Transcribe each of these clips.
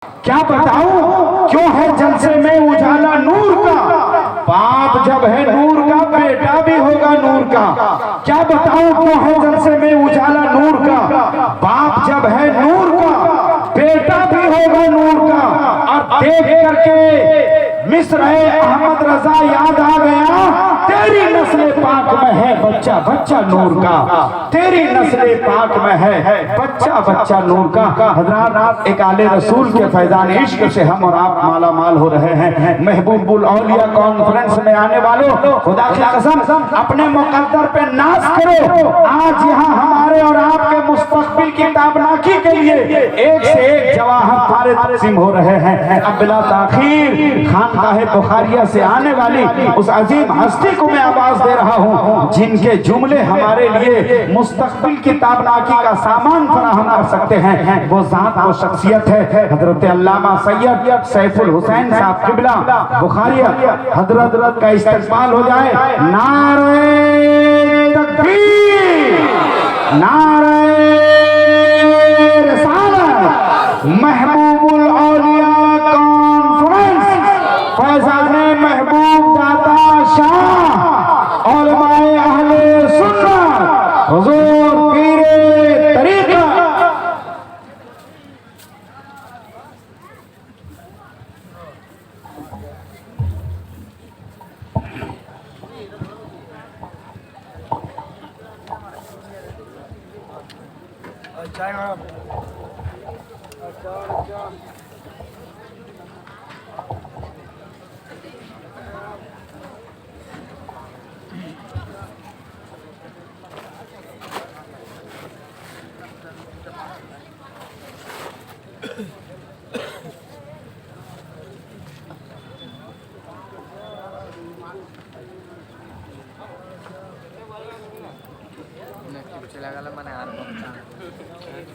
کیا بتاؤں کیوں ہے جلسے میں اجالا نور کا، باپ جب ہے نور کا بیٹا بھی ہوگا نور کا۔ کیا بتاؤں کیوں ہے جلسے میں اجالا نور کا، باپ جب ہے نور کا بیٹا بھی ہوگا نور کا۔ اور دیکھ کر کے مصر احمد رضا یاد آ گیا، تیری نسل پاک میں ہے بچہ بچہ نور کا، تیری نسل پاک میں ہے بچہ بچہ نور کا۔ حضرات ایک آل رسول کے فیضان عشق سے ہم اور آپ مالا مال ہو رہے ہیں۔ محبوب الاولیاء کانفرنس میں آنے والوں، خدا کی قسم اپنے مقدر پہ ناز کرو۔ آج یہاں ہمارے اور آپ کے مستقبل کی تابناکی کے لیے ایک سے ایک جواہر تقسیم ہو رہے ہیں۔ اب بلا تاخیر خانقاہ بخاریہ سے آنے والی اس عظیم ہستی کو میں آواز دے رہا ہوں جن کے جملے ہمارے لیے مستقبل کی تابناکی کا سامان فراہم کر سکتے ہیں۔ وہ ذات و شخصیت ہے حضرت علامہ سید سیف الحسین صاحب قبلہ بخاریہ۔ حضرت کا استقبال ہو جائے۔ نعرہ تکبیر، نعرہ رسالت، محبوب الاولیاء کانفرنس، فیضان محبوب داتا شاہ، علماء اہل سنت، حضور پیر طریقہ۔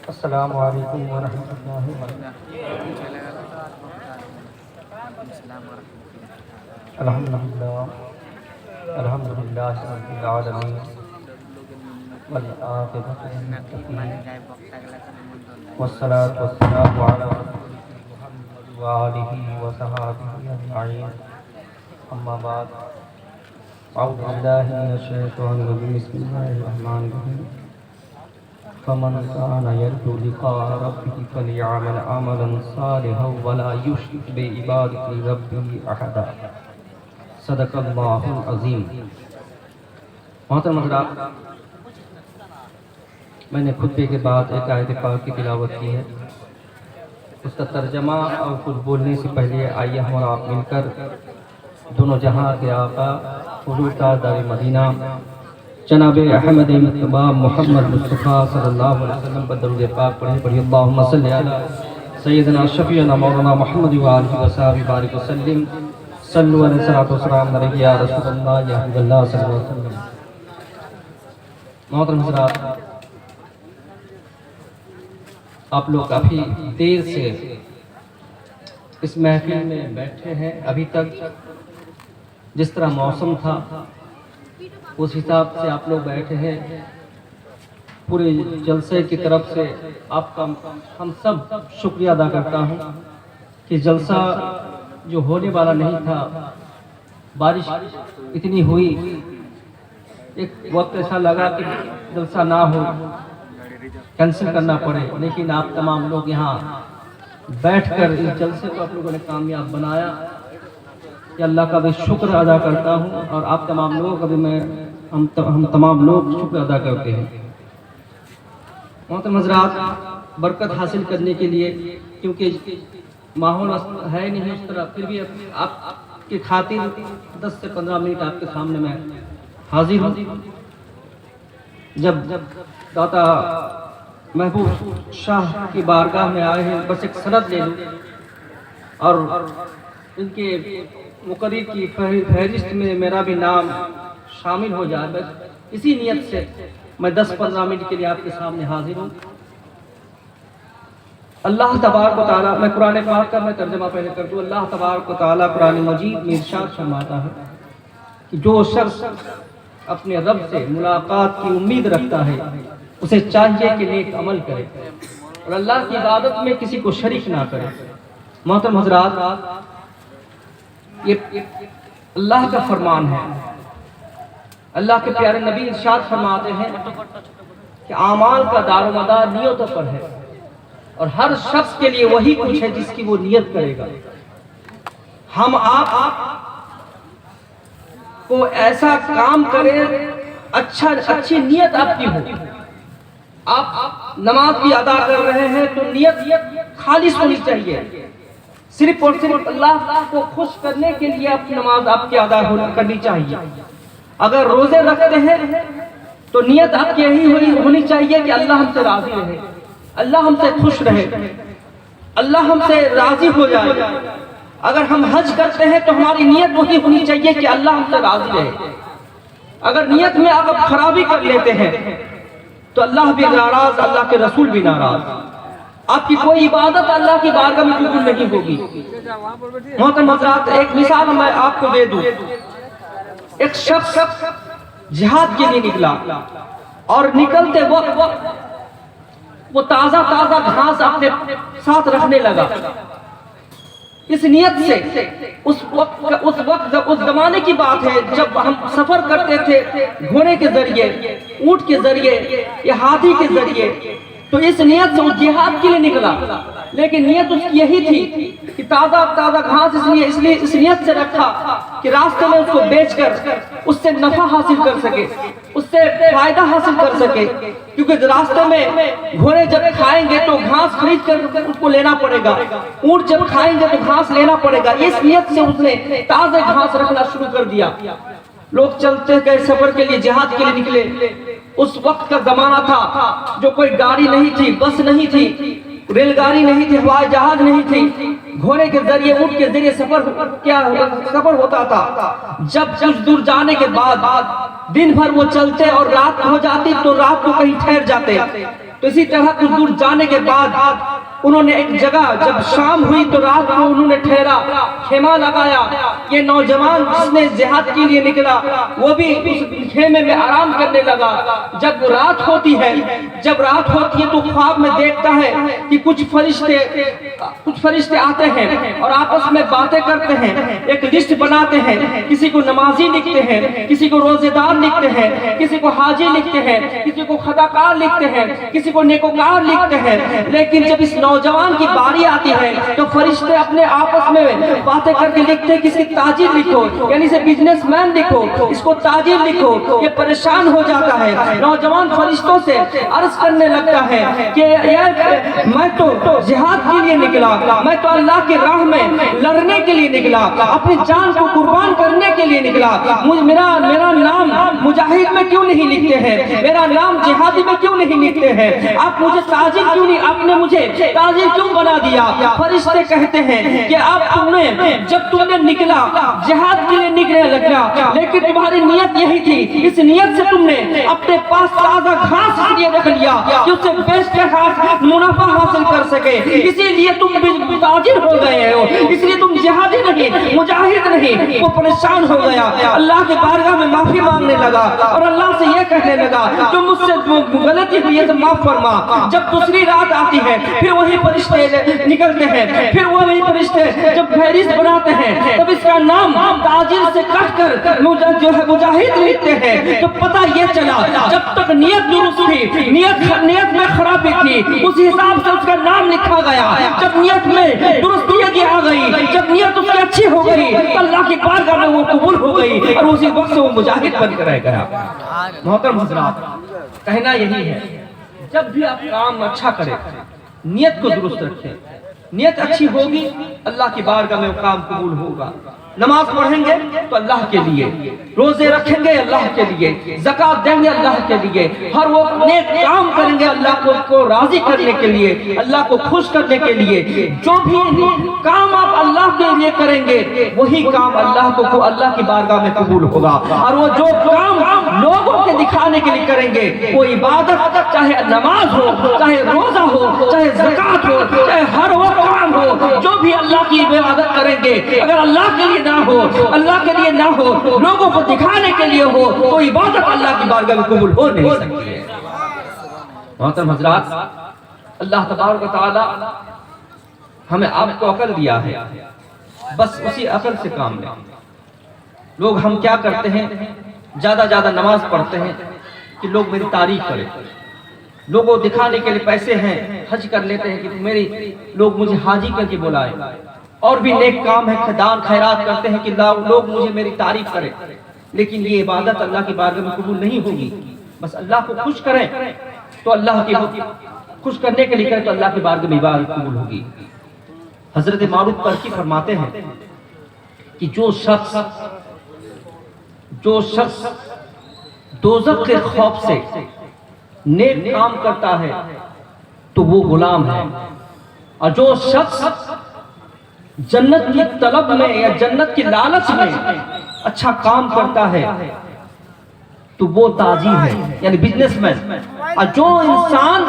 السلام علیکم ورحمۃ اللہ وبرکاتہ۔ الحمدللہ الحمدللہ رب العالمین والعاقبۃ للمتقین والصلاۃ والسلام علی محمد وآلہ وصحبہ اجمعین، اما بعد، اعوذ باللہ من الشیطان الرجیم، بسم اللہ الرحمن الرحیم۔ فمن كان يرجو لقاء ربه فليعمل عملا صالحا ولا يشرك بعبادة ربه أحدا۔ صدق اللہ العظیم۔ محترم حضرات، میں نے خطبے کے بعد ایک آیت پاک کی تلاوت کی ہے، اس کا ترجمہ اور کچھ بولنے سے پہلے آئیے ہم اور آپ مل کر دونوں جہاں کے آقا حضور تاجدار مدینہ جناب احمد مصطفیٰ محمد مصطفیٰ صلی اللہ علیہ وسلم پر درود پاک پڑھیں۔ پڑھی اللہم صلی علی سیدنا شفیعنا مولانا محمد وآلہ وصحبہ بارک وسلم، صلو علیہ الصلوۃ والسلام علیہ یا رسول اللہ یا حبیب اللہ صلی اللہ علیہ وسلم۔ محترم حضرات، آپ لوگ کافی دیر سے اس محفل میں بیٹھے ہیں، ابھی تک جس طرح موسم تھا اس حساب سے آپ لوگ بیٹھے ہیں۔ پورے جلسے کی طرف سے آپ کا ہم سب شکریہ ادا کرتا ہوں کہ جلسہ جو ہونے والا نہیں تھا، بارش اتنی ہوئی، ایک وقت ایسا لگا کہ جلسہ نہ ہو، کینسل کرنا پڑے، لیکن آپ تمام لوگ یہاں بیٹھ کر اس جلسے کو آپ لوگوں نے کامیاب بنایا۔ کہ اللہ کا بھی شکر ادا کرتا ہوں، اور آپ تمام لوگوں کا بھی ہم تمام لوگ شکر ادا کرتے ہیں۔ محترم حضرات، برکت حاصل کرنے کے لیے، کیونکہ ماحول ہے نہیں اس طرح، پھر بھی آپ کی خاطر 10 سے 15 منٹ آپ کے سامنے میں حاضر ہوں۔ جب داتا محبوب شاہ کی بارگاہ میں آئے ہیں، بس ایک سند لے لوں اور ان کے مقرر کی فہرست میں میرا بھی نام شامل ہو جائے، بس اسی نیت سے میں 10-15 منٹ کے لیے آپ کے سامنے حاضر ہوں۔ اللہ تبارک و تعالیٰ، میں قرآن پاک کا میں ترجمہ پہلے کر دوں۔ اللہ تبارک و تعالیٰ قرآن مجید میں ارشاد فرماتا ہے کہ جو شخص اپنے رب سے ملاقات کی امید رکھتا ہے اسے چاہیے کہ نیک عمل کرے اور اللہ کی عبادت میں کسی کو شریک نہ کرے۔ محترم حضرات، یہ اللہ کا فرمان ہے۔ اللہ کے پیارے نبی ارشاد فرماتے ہیں کہ اعمال کا دار و مدار نیتوں پر ہے، اور ہر شخص کے لیے وہی کچھ ہے جس کی وہ نیت کرے گا۔ ہم آپ کو ایسا کام کریں، اچھی نیت آپ کی ہو۔ آپ نماز بھی ادا کر رہے ہیں تو نیت خالص ہونی چاہیے، صرف اور صرف اللہ کو خوش کرنے کے لیے آپ کی نماز آپ کی ادا کرنی چاہیے۔ اگر روزے رکھتے ہیں تو نیت آپ کی یہی ہونی چاہیے کہ اللہ ہم سے راضی رہے، اللہ ہم سے خوش رہے، اللہ ہم سے راضی ہو جائے۔ اگر ہم حج کرتے ہیں تو ہماری نیت وہی ہونی چاہیے کہ اللہ ہم سے راضی رہے۔ اگر نیت میں آپ خرابی کر لیتے ہیں تو اللہ بھی ناراض، اللہ کے رسول بھی ناراض، آپ کی کوئی عبادت اللہ کی بارگاہ میں قبول نہیں ہوگی۔ محترم حضرات، ایک مثال میں آپ کو دے دوں۔ ایک شخص جہاد کے لیے نکلا اور نکلتے وقت وہ تازہ گھاس اپنے ساتھ رکھنے لگا، اس نیت سے۔ اس زمانے کی بات ہے جب ہم سفر کرتے تھے گھوڑے کے ذریعے، اونٹ کے ذریعے یا ہاتھی کے ذریعے، تو اس نیت سے اس جہاد کے لیے نکلا، لیکن نیت اس کی یہی تھی کہ تازہ گھاس اس نیت سے رکھا کہ راستے میں اس کو بیچ کر اس سے نفع حاصل کر سکے، اس سے فائدہ حاصل کر سکے، کیونکہ راستے میں گھوڑے جب کھائیں گے تو گھاس خرید کر اس کو لینا پڑے گا، اونٹ جب کھائیں گے تو گھاس لینا پڑے گا۔ اس نیت سے اس نے تازہ گھاس رکھنا شروع کر دیا۔ لوگ چلتے گئے، سفر کے لیے، جہاد کے لیے نکلے۔ اس وقت کا زمانہ تھا جو کوئی گاڑی نہیں تھی، بس نہیں تھی، ریل گاڑی نہیں تھی، ہوائی جہاز نہیں تھی، گھوڑے کے ذریعے، اونٹ کے ذریعے سفر ہوتا تھا۔ جب کچھ دور جانے کے بعد دن بھر وہ چلتے اور رات ہو جاتی تو رات کو کہیں ٹھہر جاتے۔ تو اسی طرح کچھ دور جانے کے بعد انہوں نے ایک جگہ، جب شام ہوئی تو رات کو انہوں نے ٹھہرا، خیمہ لگایا۔ یہ نوجوان جس نے جہاد کے لیے نکلا وہ بھی اس خیمے میں آرام کرنے لگا۔ جب رات ہوتی ہے تو خواب میں دیکھتا ہے کہ کچھ فرشتے آتے ہیں اور آپس میں باتیں کرتے ہیں، ایک لسٹ بناتے ہیں، کسی کو نمازی لکھتے ہیں، کسی کو روزے دار لکھتے ہیں، کسی کو حاجی لکھتے ہیں، کسی کو خداکار لکھتے ہیں، کسی کو نیکوکار لکھتے ہیں۔ لیکن جب اس نوجوان کی باری آتی ہے تو فرشتے اپنے آپس میں باتیں کر کے لکھتے ہیں، کسی تاجر لکھو، یعنی اسے بزنس مین لکھو، اس کو تاجر لکھو۔ یہ پریشان ہو جاتا ہے، نوجوان فرشتوں سے عرض کرنے لگتا ہے کہ میں تو جہاد کے لیے نکلا، میں تو اللہ کی راہ میں لڑنے کے لیے نکلا، اپنی جان کو قربان کرنے کے لیے نکلا، میرا نام مجاہد میں کیوں نہیں لکھتے ہیں، میرا نام جہادی میں کیوں نہیں لکھتے ہیں، آپ مجھے تاجر کیوں نہیں، آپ نے مجھے تاجر کیوں بنا دیا؟ فرشتے کہتے ہیں کہ جب تم نے نکلا جہاد کے لیے نکلنے لگا، لیکن تمہاری نیت یہی تھی، اس نیت سے تم نے اپنے پاس تازہ گھاس اس لیے رکھ لیا کہ اسے بیچ کر منافع حاصل کر سکے، اسی لیے تم تاجر ہو گئے ہو، اس لیے تم جہادی نہیں، مجاہد نہیں۔ وہ پریشان ہو گیا، اللہ کے بارگاہ میں معافی مانگنے لگا اور اللہ سے یہ کہنے لگا جو مجھ سے غلطی ہوئی ہے تو معاف فرما۔ جب دوسری رات آتی ہے پھر وہی فرشتے نکلتے ہیں، پھر وہی فرشتے جب فہرست بناتے ہیں تب اس کا نام تاجر سے کٹ کر جو ہے مجاہد لکھتے ہیں۔ تو پتہ یہ چلا جب تک نیت درست تھی، نیت میں خرابی تھی، اس حساب سے اس کا نام لکھا گیا۔ جب نیت میں درستگی آ گئی، جب نیت اس کی اچھی ہو گئی تو اللہ کی بارگاہ میں وہ قبول ہو گئی اور اسی وقت سے وہ مجاہد بن کر رہ گیا۔ محترم حضرات، کہنا یہی ہے جب بھی آپ کام اچھا کریں نیت کو درست رکھیں، نیت اچھی ہوگی اللہ کی بارگاہ میں وہ کام قبول ہوگا۔ نماز پڑھیں گے تو اللہ کے لیے، روزے رکھیں گے اللہ کے لیے، زکوٰۃ دیں گے اللہ کے لیے، ہر وہ نیک کام کریں گے اللہ کو راضی کرنے کے لیے، اللہ کو خوش کرنے کے لیے۔ جو بھی کام آپ اللہ کے لیے کریں گے وہی کام اللہ کی بارگاہ میں قبول ہوگا، اور وہ جو کام لوگوں کے دکھانے کے لیے کریں گے وہ عبادت، چاہے نماز ہو، چاہے روزہ ہو، چاہے زکوٰۃ ہو، چاہے ہر وہ کام ہو، جو بھی اللہ کی عبادت کریں گے اگر اللہ کے لیے نہ ہو، اللہ کے لیے نہ ہو، لوگوں کو دکھانے کے لیے ہو تو عبادت اللہ کی بارگاہ میں قبول ہو نہیں سکتی ہے۔ محترم حضرات، اللہ تبارک و تعالی ہمیں آپ کو عقل دیا ہے، بس اسی عقل سے کام لیں۔ لوگ ہم کیا کرتے ہیں، زیادہ نماز پڑھتے ہیں کہ لوگ میری تعریف کریں، لوگوں دکھانے کے لیے پیسے ہیں، حج کر لیتے ہیں کہ لوگ مجھے حاجی کر کے بلائیں، اور بھی نیک کام ہے، دان خیرات کرتے ہیں کہ لوگ مجھے میری تعریف کریں، لیکن یہ عبادت اللہ کی بارگاہ میں قبول نہیں ہوگی۔ بس اللہ کو خوش کریں تو اللہ کی خوش کرنے کے لیے کریں تو اللہ کی بارگاہ میں عبادت قبول ہوگی۔ حضرت معروف کرکی فرماتے ہیں کہ جو شخص دوزخ کے خوف سے نیک کام کرتا ہے تو وہ غلام ہے، اور جو شخص جنت کی طلب میں یا جنت کی لالچ میں اچھا کام کرتا ہے تو وہ تاجر ہے، یعنی بزنس مین۔ اور جو انسان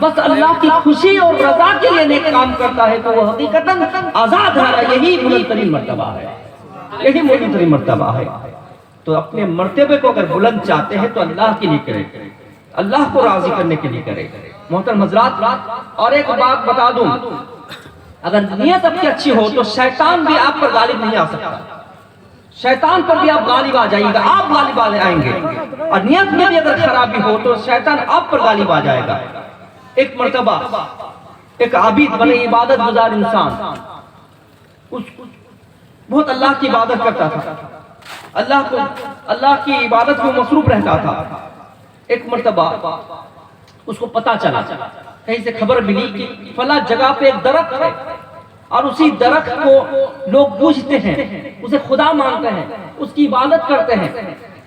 بس اللہ کی خوشی اور رضا کے لیے نیک کام کرتا ہے تو وہ حقیقتاً آزاد ہے۔ یہی بلند ترین مرتبہ ہے، یہی بلند ترین مرتبہ ہے۔ تو اپنے مرتبے کو اگر بلند چاہتے ہیں تو اللہ کے لیے کریں، اللہ کو راضی کرنے کے لیے کریں۔ محترم حضرات، اور ایک بات بتا دوں، اگر نیت آپ کی اچھی ہو تو شیطان بھی آپ پر غالب نہیں آ سکتا، شیطان پر بھی آپ غالب آ جائیں گے، آپ غالب آئیں گے۔ اور نیت میں بھی اگر خرابی ہو تو شیطان آپ پر غالب آ جائے گا۔ ایک مرتبہ ایک عابد بنے عبادت گزار انسان، بہت اللہ کی عبادت کرتا تھا، اللہ کی عبادت میں مصروف رہتا تھا۔ ایک مرتبہ اس کو پتا چلا، کہیں سے خبر ملی کہ فلاں جگہ پہ ایک درخت ہے، اور اسی درخت کو لوگ پوجتے ہیں، اسے خدا مانتے ہیں، اس کی عبادت کرتے ہیں۔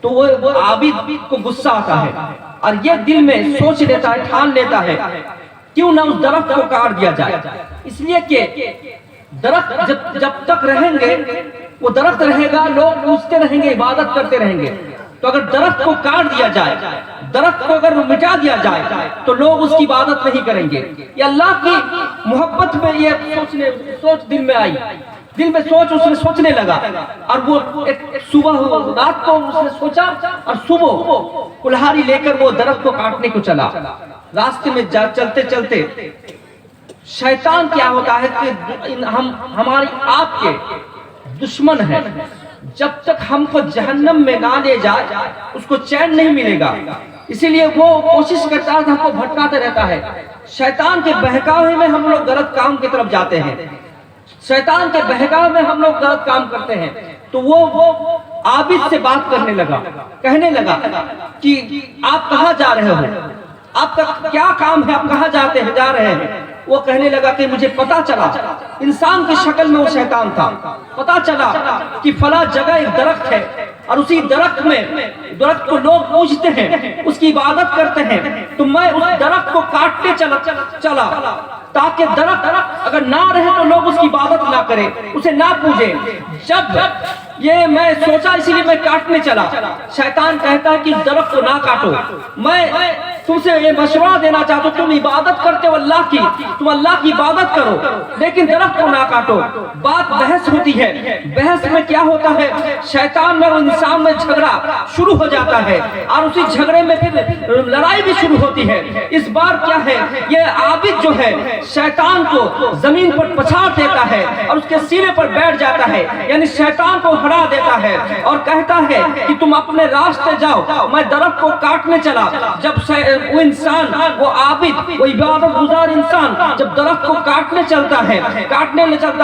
تو وہ عابد کو غصہ آتا ہے اور یہ دل میں سوچ لیتا ہے، ٹھان لیتا ہے کیوں نہ اس درخت کو کاٹ دیا جائے، اس لیے کہ درخت جب تک رہیں گے وہ درخت رہے گا، لوگ پوجتے رہیں گے، عبادت کرتے رہیں گے۔ تو اگر درخت کو کاٹ دیا جائے، درخت کو اگر مٹا دیا جائے تو لوگ اس کی عبادت نہیں کریں گے۔ یہ اللہ کی محبت میں یہ سوچ دل میں آئی، دل میں اس نے سوچنے لگا، اور وہ ایک صبح رات کو اس نے سوچا اور صبح کلہاڑی لے کر وہ درخت کو کاٹنے کو چلا۔ راستے میں چلتے چلتے شیطان کیا ہوتا ہے کہ ہماری آپ کے دشمن ہے، جب تک ہم کو جہنم میں نہ لے جائے اس کو چین نہیں ملے گا، اسی لیے وہ کوشش کرتا ہے، ہم کو بھٹکاتے رہتا ہے۔ شیطان کے بہکاوے میں ہم لوگ غلط کام کی طرف جاتے ہیں، شیطان کے بہکاوے میں ہم لوگ غلط کام کرتے ہیں۔ تو وہ عابد سے بات کرنے لگا، کہنے لگا کہ آپ کہاں جا رہے ہو، آپ کا کیا کام ہے، آپ کہاں جا رہے ہیں؟ وہ کہنے لگا کہ مجھے پتا چلا، انسان کی شکل میں وہ شیطان تھا، پتا چلا کہ فلاں جگہ ایک درخت ہے، اور اسی درخت کو لوگ پوجتے ہیں، اس کی عبادت کرتے ہیں، تو میں اس درخت کو کاٹنے چلا تاکہ درخت اگر نہ رہے تو لوگ اس کی عبادت نہ کریں، اسے نہ پوجیں۔ جب یہ میں سوچا اسی لیے میں کاٹنے چلا۔ شیطان کہتا ہے کہ درخت کو نہ کاٹو، میں تم سے یہ مشورہ دینا چاہتا ہوں، تم عبادت کرتے ہو اللہ کی، تم اللہ کی عبادت کرو، لیکن درخت کو نہ کاٹو۔ بات بحث ہوتی ہے، بحث میں کیا ہوتا ہے، شیطان میں اور انسان میں جھگڑا شروع ہو جاتا ہے، اور اسی جھگڑے میں پھر لڑائی بھی شروع ہوتی ہے۔ اس بار کیا ہے، یہ عابد جو ہے شیطان کو زمین پر پچھاڑ دیتا ہے اور اس کے سینے پر بیٹھ جاتا ہے، یعنی شیطان کو ہرا دیتا ہے اور کہتا ہے کہ تم اپنے راستے جاؤ، میں درخت کو کاٹنے چلا۔ جب وہ انسان، وہ عابد، وہ عبادت گزار انسان جب درخت کو کاٹنے چلتا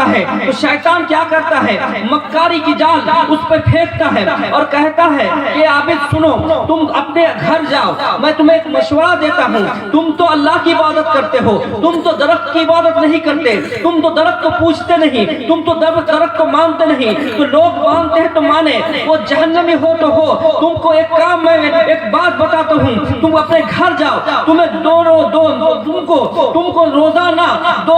ہے تو شیطان کیا کرتا ہے، مکاری کی جال اس پر پھینکتا ہے اور کہتا ہے کہ عابد سنو، تم اپنے گھر جاؤ، میں تمہیں ایک مشورہ دیتا ہوں، تم تو اللہ کی عبادت کرتے ہو، تم تو درخت کی عبادت نہیں کرتے، تم تو درخت کو پوجتے نہیں، تم تو درخت کو مانتے نہیں، تو لوگ مانتے ہیں تو مانے، وہ جہنمی ہو تو ہو، تم کو ایک کام میں ایک بات بتاتا ہوں، تم اپنے گھر جاؤ، تم کو روزانہ دو